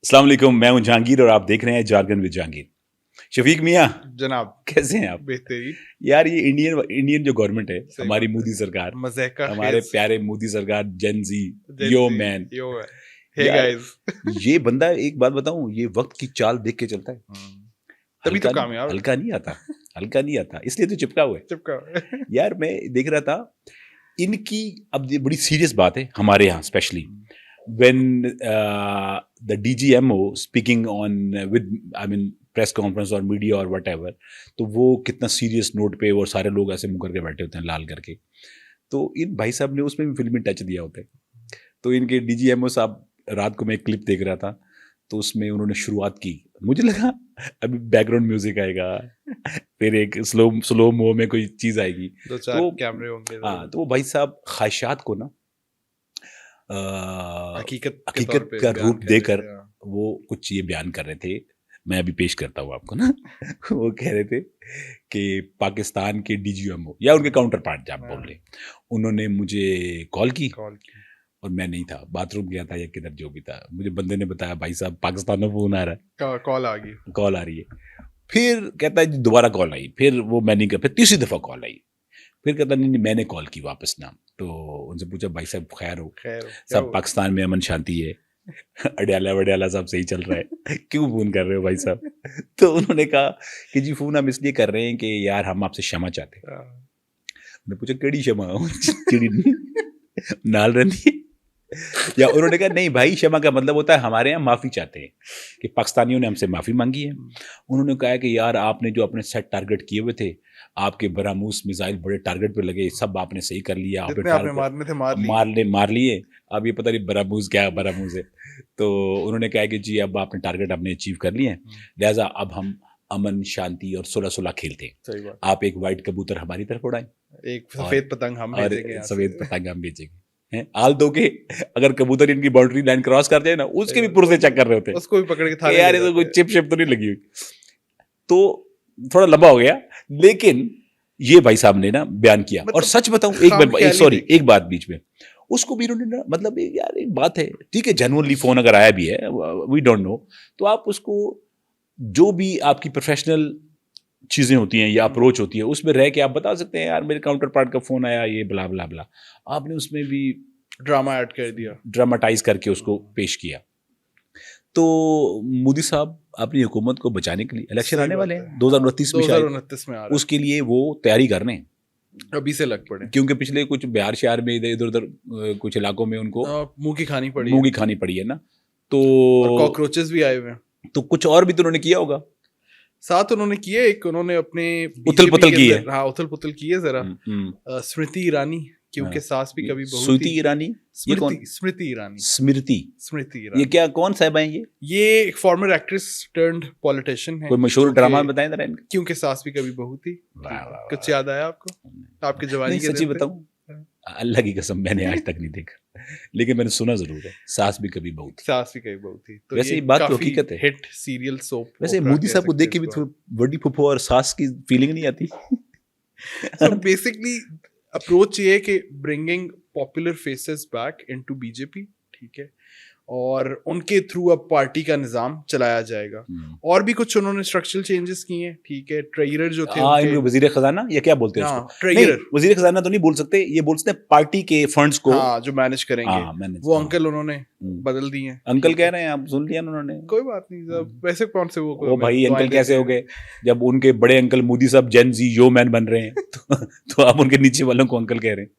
अस्सलाम वालेकुम, मैं हूं जहांगीर और आप देख रहे हैं जारगन विद जहांगीर। शफीक मियाँ, जनाब कैसे हैं आप? बेहतरीन। यार ये इंडियन जो गवर्नमेंट है, सही हमारी बात है। मोदी सरकार, मज़ाक़ा हमारे ख़ेज़ प्यारे मोदी सरकार, जेन जी, जेन यो ज़ी मैन। यो है। हे यार गाइस ये बंदा, एक बात बताऊं, ये वक्त की चाल देख के चलता है। तभी तो हल्का नहीं, कामयाब है। हल्का नहीं आता, हल्का नहीं आता, इसलिए तो चिपका हुआ है। चिपका यार मैं देख रहा था इनकी, अब ये बड़ी सीरियस बात है हमारे यहाँ specially when the DGMO speaking on with I mean press conference और मीडिया और वट एवर, तो वो कितना सीरियस नोट पे और सारे लोग ऐसे मुंह करके बैठे होते हैं लाल करके, तो इन भाई साहब ने उसमें भी फिल्मी टच दिया होता है। तो इनके DGMO साहब, रात को मैं एक क्लिप देख रहा था, तो उसमें उन्होंने शुरुआत की, मुझे लगा अभी बैकग्राउंड म्यूजिक आएगा, फिर एक स्लो स्लो मो में कोई चीज़ आएगी, दो चार तो कैमरे होंगे। हाँ, तो वो भाई साहब ख्वाहिशात को ना हकीकत के तौर हकीकत पे का बयान रूप कर रहे देकर थे, हाँ। वो कुछ ये बयान कर रहे थे। मैं अभी पेश करता हूँ आपको ना। वो कह रहे थे कि पाकिस्तान के DGMO या उनके काउंटर पार्ट आप बोल रहे, उन्होंने मुझे कॉल की और मैं नहीं था, बाथरूम गया था या किधर जो भी था, मुझे बंदे ने बताया भाई साहब पाकिस्तान में फोन आ रहा है, कॉल आ गई, कॉल आ रही है। फिर कहता है जी दोबारा कॉल आई, फिर वो मैं नहीं कर, फिर तीसरी दफा कॉल आई, फिर कहता नहीं मैंने कॉल की वापस ना। तो उनसे पूछा भाई साहब खैर हो, सब पाकिस्तान में अमन शांति है, अडयाला वडयाला सब सही चल रहा है, क्यों फोन कर रहे हो भाई साहब? तो उन्होंने कहा कि जी फोन हम इसलिए कर रहे हैं कि यार हम आपसे क्षमा चाहते हैं। मैंने पूछा केड़ी क्षमा? चिड़ी नाल रही या उन्होंने कहा नहीं भाई, क्षमा का मतलब होता है हमारे यहाँ माफ़ी चाहते हैं, कि पाकिस्तानियों ने हमसे माफ़ी मांगी है। उन्होंने कहा कि यार आपने जो अपने सेट टारगेट किए हुए थे, आपके बरामूस मिसाइल बड़े टारगेट पे लगे, सब आपने सही कर लिया, आपने मारने थे मार लिए, अब ये पता नहीं बरामूस क्या बरामूस है। तो उन्होंने कहा कि जी अब आपने टारगेट अपने अचीव कर लिए हैं, लिहाजा अब हम अमन शांति और सुलह सुलह खेलते हैं। आप एक वाइट कबूतर हमारी तरफ उड़ाएं, एक सफेद पतंग हम भेजेंगे, सफेद पतंग हम भेजेंगे। आल दो के अगर कबूतर इनकी बाउंड्री लाइन क्रॉस कर जाए ना, उसके भी पुरसे चेक कर रहे होते हैं, उसको भी पकड़ के थाने यार ये तो कोई चिप शिप तो नहीं लगी हुई। तो थोड़ा लंबा हो गया, लेकिन ये भाई साहब ने ना बयान किया, और सच बताऊं एक बात बीच में, उसको भी इन्होंने ना, मतलब यार एक बात है, ठीक है जेन्युइनली फोन अगर आया भी है, वी डोंट नो, तो आप उसको, जो भी आपकी प्रोफेशनल चीजें होती हैं या अप्रोच होती है, उसमें रह के आप बता सकते हैं यार मेरे काउंटर पार्ट का फोन आया, ये ब्ला ब्ला ब्ला। आपने उसमें भी ड्रामा ऐड कर दिया, ड्रामाटाइज करके उसको पेश किया। तो मोदी साहब अपनी हुकूमत को बचाने के लिए, इलेक्शन आने वाले हैं 2029 में, शायद उसके लिए वो तैयारी कर रहे हैं, अभी से लग पड़े, क्योंकि पिछले कुछ बिहार शहर में इधर उधर कुछ इलाकों में उनको मुंह की खानी पड़ी है ना, तो कॉकरोचेस भी आए हुए हैं, तो कुछ और भी तो उन्होंने किया होगा साथ, उन्होंने किए, एक उन्होंने अपने उथल पुथल की है, हाँ उथल पुथल की है जरा। स्मृति ईरानी, क्योंकि सास भी कभी बहू स्मृति ईरानी, ये कौन? स्मृति ईरानी, स्मृति ईरानी, ये क्या, कौन साहब है ये एक फॉर्मर एक्ट्रेस टर्न्ड पॉलिटिशियन है, कोई मशहूर ड्रामा बताएं जरा इनका, क्योंकि सास भी कभी बहू थी। कुछ याद आया आपको आपके जवानी के? सच्ची बताऊं, अल्लाह की कसम मैंने आज तक नहीं देखा, लेकिन मैंने सुना जरूर है, सास भी कभी बहू थी। तो वैसे ये बात तो हकीकत है, हिट सीरियल सोप। वैसे मोदी साहब को देख के भी बड़ी फुफू और सास की फीलिंग नहीं आती? So basically अप्रोच ये है कि bringing popular faces back into BJP, ठीक है, और उनके थ्रू अब पार्टी का निजाम चलाया जाएगा। और भी कुछ उन्होंने स्ट्रक्चरल चेंजेस किए हैं, ठीक है, ट्रेजरर जो थे इनके वजीर खजाना या क्या बोलते हैं उसको, ट्रेजरर, वजीर खजाना तो नहीं बोल सकते, ये बोल सकते हैं पार्टी के फंड्स को, हाँ, जो मैनेज करेंगे, वो अंकल उन्होंने बदल दिए हैं। अंकल कह रहे हैं, आप सुन लिया उन्होंने, कोई बात नहीं, वैसे कौन से वो भाई अंकल कैसे हो गए, जब उनके बड़े अंकल मोदी साहब जेन जी यो मैन बन रहे हैं, तो आप उनके नीचे वालों को अंकल कह रहे हैं।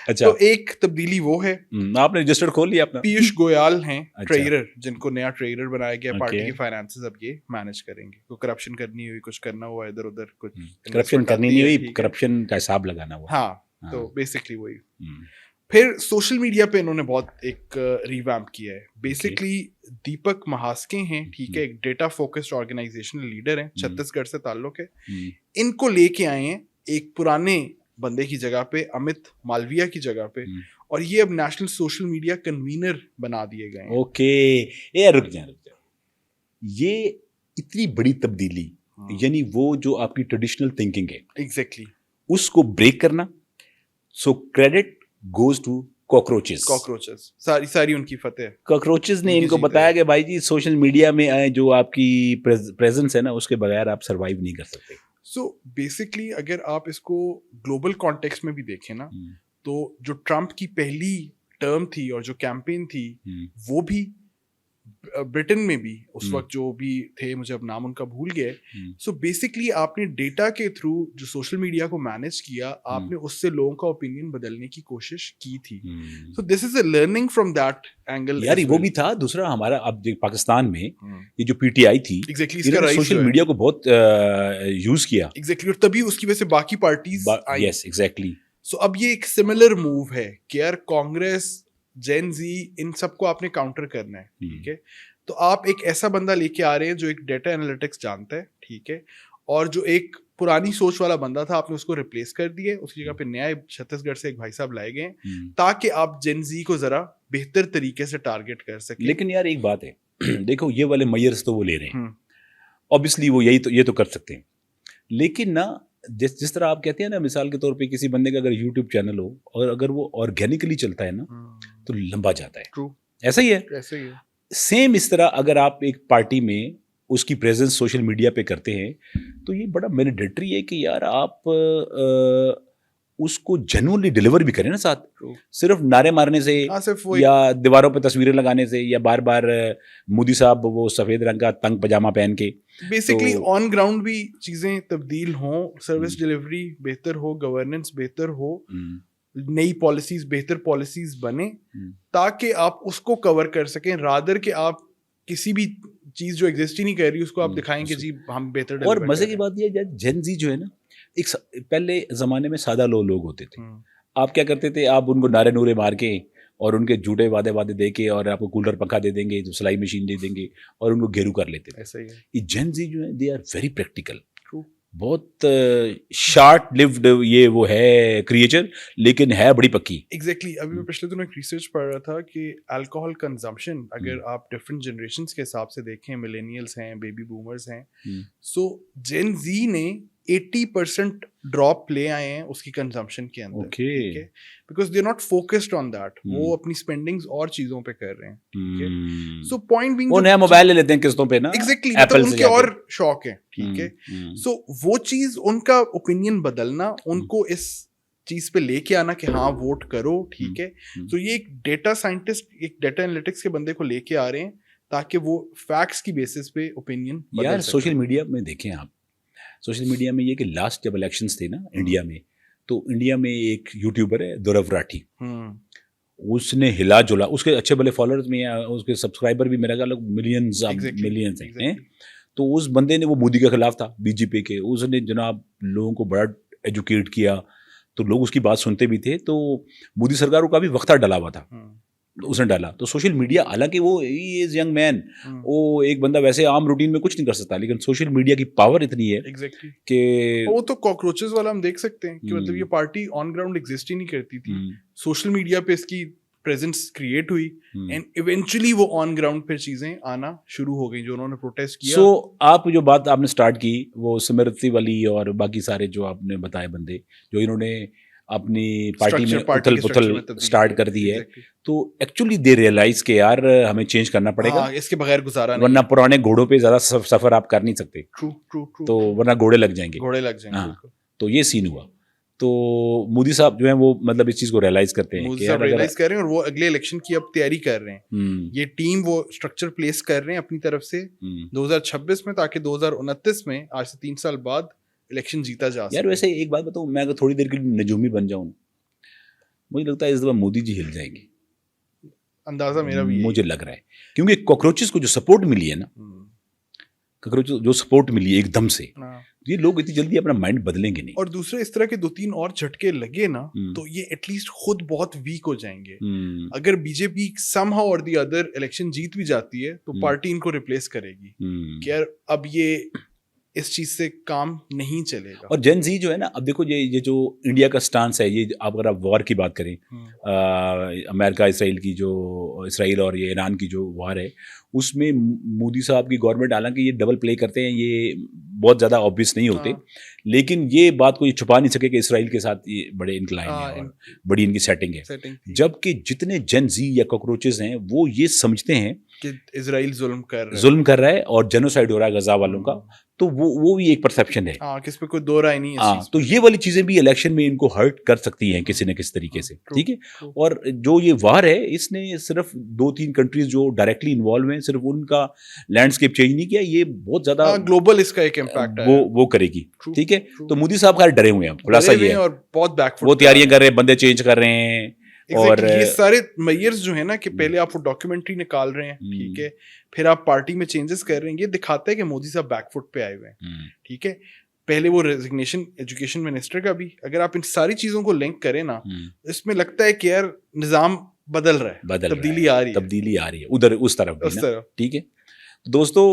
अच्छा, तो एक तब्दीली वो है, आपने रजिस्टर खोल लिया अपना? पीयूष गोयल हैं ट्रेजरर, जिनको नया ट्रेजरर बनाया गया, पार्टी की फाइनेंसेस अब ये मैनेज करेंगे। कोई करप्शन करनी हुई, कुछ करना हुआ इधर उधर, कुछ करप्शन करनी नहीं हुई, करप्शन का हिसाब लगाना हुआ। हाँ, तो बेसिकली वही। फिर सोशल मीडिया पे इन्होंने बहुत एक रिवैम्प किया है। बेसिकली दीपक महास्के हैं, ठीक है, एक डेटा फोकस्ड ऑर्गेनाइजेशनल लीडर हैं, छत्तीसगढ़ से ताल्लुक है। इनको लेके आए हैं एक पुराने बंदे की जगह पे, अमित मालविया की जगह पे, और ये अब नेशनल सोशल मीडिया कन्वीनर बना दिए गए हैं। ओके, ये रुक जा, ये इतनी बड़ी तब्दीली, यानी वो जो आपकी ट्रेडिशनल थिंकिंग है, एग्जैक्टली उसको ब्रेक करना, सो क्रेडिट goes to कॉकरोचेस सारी उनकी फतेह। कॉकरोचेस ने उनकी इनको जीत है। बताया कि भाई जी सोशल मीडिया में आए जो आपकी प्रेजेंस है ना उसके बगैर आप सरवाइव नहीं कर सकते। सो बेसिकली अगर आप इसको ग्लोबल कॉन्टेक्स्ट में भी देखें ना, तो जो ट्रम्प की पहली टर्म थी और जो कैंपेन थी वो भी ब्रिटेन में भी उस वक्त जो भी थे, मुझे अब नाम उनका भूल गया। सो बेसिकली आपने डेटा के थ्रू जो सोशल मीडिया को मैनेज किया, आपने उससे लोगों का ओपिनियन बदलने की कोशिश की थी। So this is a learning from that angle. यार वो भी था। दूसरा हमारा अब पाकिस्तान में ये जो पीटीआई थी, एग्जैक्टली इन्होंने सोशल मीडिया को बहुत यूज किया। एग्जैक्टली, और तभी उसकी वजह से बाकी पार्टीज आई। Yes exactly. सो अब ये एक सिमिलर मूव है कि यार कांग्रेस, जेन जी, इन सबको आपने काउंटर करना है, ठीक है। तो आप एक ऐसा बंदा लेके आ रहे हैं जो एक डेटा एनालिटिक्स जानता है, ठीक है, और जो एक पुरानी सोच वाला बंदा था आपने उसको रिप्लेस कर दिया, उसकी जगह पे नया छत्तीसगढ़ से एक भाई साहब लाए गए ताकि आप जेन जी को जरा बेहतर तरीके से टारगेट कर सकें। लेकिन यार एक बात है, देखो ये वाले मेयर्स तो वो ले रहे हैं, ऑब्वियसली वो ये तो कर सकते हैं, लेकिन ना जिस तरह आप कहते हैं ना, मिसाल के तौर पे किसी बंदे का अगर यूट्यूब चैनल हो और अगर वो ऑर्गेनिकली चलता है ना तो लंबा जाता है। ट्रू, ऐसा ही है। ऐसे ही है। सेम इस तरह अगर आप एक पार्टी में उसकी प्रेजेंस सोशल मीडिया पे करते हैं तो ये बड़ा मैंडेटरी है कि यार आप उसको जेन्युइनली डिलीवर भी करें ना साथ। सिर्फ नारे मारने से या दीवारों पे तस्वीरें लगाने से या बार बार मोदी साहब वो सफेद रंग का तंग पजामा पहन के, बेसिकली ऑन ग्राउंड भी चीजें तब्दील हों, सर्विस डिलीवरी बेहतर हो, गवर्नेंस बेहतर हो, नई पॉलिसीज, बेहतर पॉलिसीज बने ताकि आप उसको कवर कर सकें, रादर कि आप किसी भी चीज जो एग्जिस्ट ही नहीं कर रही उसको आप दिखाएंगे जी हम बेहतर। और मजे की बात ये है, जेन जी जो है ना, एक पहले जमाने में सादा लोग होते थे। आप क्या करते थे, आप उनको नारे नूरे मार के और उनके झूठे वादे दे के और आपको कूलर पंखा दे देंगे, तो सिलाई मशीन दे देंगे और उनको घेरू कर लेते थे। ऐसा ही है। ये जेन जी जो है दे आर वेरी प्रैक्टिकल, बहुत शॉर्ट लिव्ड ये वो है क्रिएचर, लेकिन है बड़ी पक्की। एग्जैक्टली। अभी मैं पिछले दिनों एक रिसर्च पढ़ रहा था कि अल्कोहल कंजम्पशन अगर आप डिफरेंट जनरेशंस के हिसाब से देखें, मिलेनियल्स हैं, बेबी बूमर्स हैं, सो जेन जी ने 80% ड्रॉप ले आए हैं उसकी कंजम्पशन के अंदर, ठीक है, because they are not focused on that. वो अपनी स्पेंडिंग्स और चीजों पे कर रहे हैं, ठीक है। सो पॉइंट बीइंग, वो नया मोबाइल ले लेते हैं किस्तों पे ना, एग्जैक्टली, मतलब उनके और शौक है, ठीक है। सो वो चीज, उनका ओपिनियन बदलना, उनको इस चीज पे लेके आना कि हाँ वोट करो, ठीक है। तो ये एक डेटा साइंटिस्ट, एक डेटा एनालिटिक्स के बंदे को लेके आ रहे हैं ताकि वो फैक्ट्स की बेसिस पे ओपिनियन बदल सके। यार सोशल मीडिया में देखें आप, सोशल मीडिया में ये कि लास्ट जब इलेक्शंस थे ना इंडिया में, तो इंडिया में एक यूट्यूबर है दुर्लभ राठी, उसने हिला जुला, उसके अच्छे भले फॉलोअर्स में हैं, उसके सब्सक्राइबर भी मेरा ख्याल मिलियंस हैं। तो उस बंदे ने, वो मोदी के खिलाफ था, बीजेपी के, उसने जनाब लोगों को बड़ा एजुकेट किया, तो लोग उसकी बात सुनते भी थे। तो मोदी सरकार को काफी वक्ता डला हुआ था, उसने डाला। तो सोशल मीडिया, हालांकि वो इज यंग मैन, वो एक बंदा वैसे आम रूटीन में कुछ नहीं कर सकता, लेकिन सोशल मीडिया की पावर इतनी है कि वो तो कॉकरोचेस वाला हम देख सकते हैं कि मतलब ये पार्टी ऑन ग्राउंड एग्जिस्ट ही नहीं करती थी, सोशल मीडिया पे इसकी प्रेजेंस क्रिएट हुई एंड इवेंचुअली वो ऑन ग्राउंड पे चीजें आना शुरू हो गई जो उन्होंने प्रोटेस्ट किया। सो आप जो बात आपने स्टार्ट की वो स्मृति वाली और बाकी सारे जो आपने बताए बंदे जो इन्होंने अपनी पार्टी में उथल पुथल स्टार्ट कर दी है, तो एक्चुअली दे रियलाइज के यार हमें चेंज करना पड़ेगा, इसके बगैर गुजारा नहीं, वरना पुराने घोड़ों पे ज्यादा सफर आप कर नहीं सकते। ट्रू। तो वरना घोड़े लग जाएंगे। हाँ, तो ये सीन हुआ। तो मोदी साहब जो है वो मतलब इस चीज को रियलाइज करते हैं, मोदी साहब रियलाइज कर रहे हैं और वो अगले इलेक्शन की अब तैयारी कर रहे हैं। ये टीम वो स्ट्रक्चर प्लेस कर रहे हैं अपनी तरफ से 2026 में, ताकि 2029 में, आज से 3 साल बाद, इलेक्शन जीता जा सके। यार वैसे एक बात बताऊं, मैं अगर थोड़ी देर के लिए नजूमी बन जाऊं, मुझे लगता है इस दफा मोदी जी हिल जाएंगे, अंदाजा मेरा भी मुझे लग रहा है, क्योंकि कॉकरोचेस को जो सपोर्ट मिली है ना, कॉकरोचेस जो सपोर्ट मिली है एकदम से, ये लोग इतनी जल्दी अपना माइंड बदलेंगे नहीं। और दूसरे इस तरह के 2-3 और झटके लगे ना, तो ये एटलीस्ट खुद बहुत वीक हो जाएंगे। अगर बीजेपी समहाउ और द अदर इलेक्शन जीत भी जाती है तो पार्टी इनको रिप्लेस करेगी कि यार अब ये इस चीज से काम नहीं चलेगा। और जेन जी जो है ना, अब देखो ये जो इंडिया का स्टांस है, ये अगर आप वॉर की बात करें, अमेरिका इसराइल की जो इसराइल और ये ईरान की जो वॉर है, उसमें मोदी साहब की गवर्नमेंट हालांकि ये डबल प्ले करते हैं, ये बहुत ज़्यादा ऑब्वियस नहीं होते, लेकिन ये बात को ये छुपा नहीं सके कि इसराइल के साथ ये बड़े इंक्लाइन है और बड़ी इनकी सेटिंग है। जबकि जितने जेन जी या कॉकरोचेस हैं वो ये समझते हैं कि इसराइल जुल्म कर रहा है और जेनोसाइड हो रहा है गजा वालों का, तो वो भी एक परसेप्शन है। किस पे कोई दो राय नहीं है। तो ये वाली चीजें भी इलेक्शन में इनको हर्ट कर सकती हैं किसी न किसी तरीके से, ठीक है। और जो ये वार है, इसने सिर्फ 2-3 कंट्रीज जो डायरेक्टली इन्वॉल्व हैं, सिर्फ उनका लैंडस्केप चेंज नहीं किया, ये बहुत ज्यादा ग्लोबल इसका एक इम्पैक्ट है, वो करेगी, ठीक है। तो मोदी साहब खैर डरे हुए हैं, खुलासा ये है, और बहुत बैकफुट, वो तैयारियां कर रहे हैं, बंदे चेंज कर रहे हैं। और ये सारे मेयर्स जो है ना कि पहले आप वो डॉक्यूमेंट्री निकाल रहे हैं, ठीक है, फिर आप पार्टी में चेंजेस कर रहे हैं, ये दिखाता है कि मोदी साहब बैकफुट पे आए हुए हैं, ठीक है। पहले वो रेजिग्नेशन एजुकेशन मिनिस्टर का भी, अगर आप इन सारी चीजों को लिंक करें ना, इसमें लगता है कि यार निजाम बदल रहा है, तब्दीली आ रही है उधर उस तरफ, ठीक है। तो दोस्तों,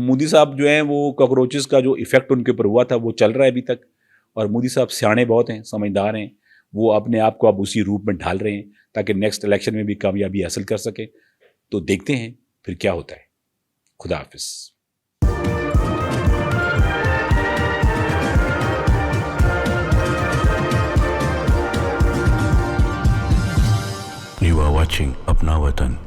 मोदी साहब जो हैं वो कॉकरोचेस का जो इफेक्ट उनके ऊपर हुआ था वो चल रहा है अभी तक, और मोदी साहब सियाणे बहुत हैं, समझदार हैं, वो अपने आप को अब उसी रूप में ढाल रहे हैं ताकि नेक्स्ट इलेक्शन में भी कामयाबी हासिल कर सके। तो देखते हैं फिर क्या होता है। खुदा हाफिज। You are watching अपना वतन।